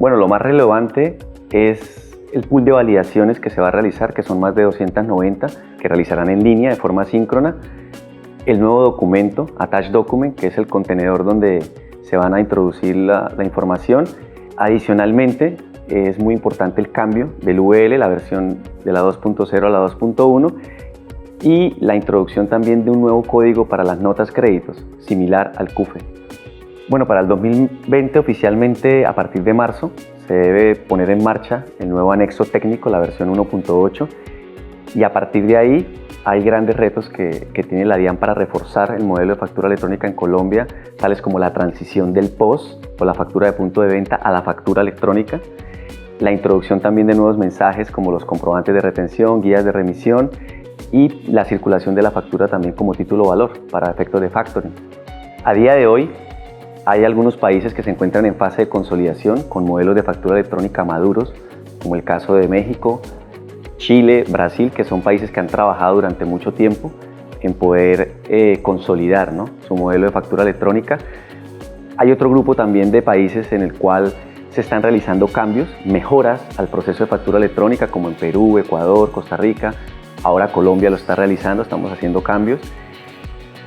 Bueno, lo más relevante es el pool de validaciones que se va a realizar, que son más de 290, que realizarán en línea de forma síncrona. El nuevo documento, Attach Document, que es el contenedor donde se van a introducir la información. Adicionalmente, es muy importante el cambio del VL, la versión de la 2.0 a la 2.1, y la introducción también de un nuevo código para las notas créditos, similar al CUFE. Bueno, para el 2020 oficialmente, a partir de marzo, se debe poner en marcha el nuevo anexo técnico, la versión 1.8, y a partir de ahí hay grandes retos que tiene la DIAN para reforzar el modelo de factura electrónica en Colombia, tales como la transición del POS o la factura de punto de venta a la factura electrónica, la introducción también de nuevos mensajes como los comprobantes de retención, guías de remisión y la circulación de la factura también como título valor para efectos de factoring. A día de hoy hay algunos países que se encuentran en fase de consolidación con modelos de factura electrónica maduros, como el caso de México, Chile, Brasil, que son países que han trabajado durante mucho tiempo en poder consolidar, ¿no?, su modelo de factura electrónica. Hay otro grupo también de países en el cual se están realizando cambios, mejoras al proceso de factura electrónica, como en Perú, Ecuador, Costa Rica. Ahora Colombia lo está realizando, estamos haciendo cambios.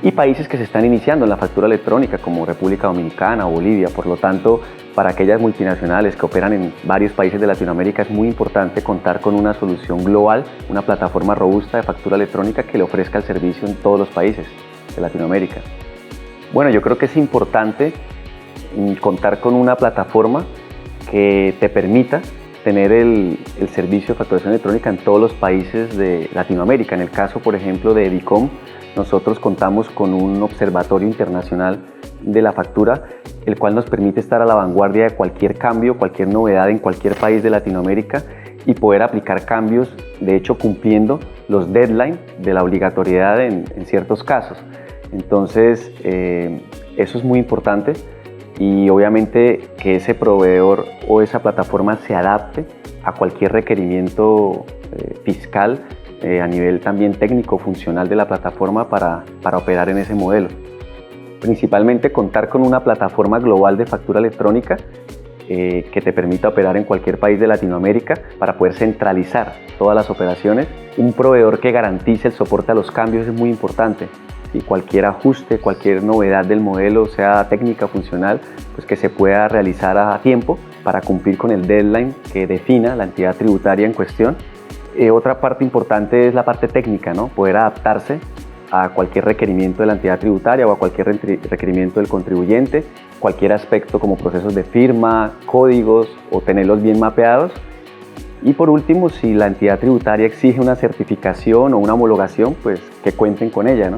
Y países que se están iniciando en la factura electrónica, como República Dominicana o Bolivia. Por lo tanto, para aquellas multinacionales que operan en varios países de Latinoamérica, es muy importante contar con una solución global, una plataforma robusta de factura electrónica que le ofrezca el servicio en todos los países de Latinoamérica. Bueno, yo creo que es importante contar con una plataforma que te permita tener el servicio de facturación electrónica en todos los países de Latinoamérica. En el caso, por ejemplo, de EDICOM, nosotros contamos con un observatorio internacional de la factura, el cual nos permite estar a la vanguardia de cualquier cambio, cualquier novedad en cualquier país de Latinoamérica y poder aplicar cambios, de hecho cumpliendo los deadlines de la obligatoriedad en ciertos casos. Entonces, eso es muy importante y obviamente que ese proveedor o esa plataforma se adapte a cualquier requerimiento fiscal, a nivel también técnico funcional de la plataforma para operar en ese modelo. Principalmente contar con una plataforma global de factura electrónica que te permita operar en cualquier país de Latinoamérica para poder centralizar todas las operaciones. Un proveedor que garantice el soporte a los cambios es muy importante. Y cualquier ajuste, cualquier novedad del modelo, sea técnica o funcional, pues que se pueda realizar a tiempo para cumplir con el deadline que defina la entidad tributaria en cuestión. Otra parte importante es la parte técnica, ¿no? Poder adaptarse a cualquier requerimiento de la entidad tributaria o a cualquier requerimiento del contribuyente, cualquier aspecto como procesos de firma, códigos o tenerlos bien mapeados. Y por último, si la entidad tributaria exige una certificación o una homologación, pues que cuenten con ella, ¿no?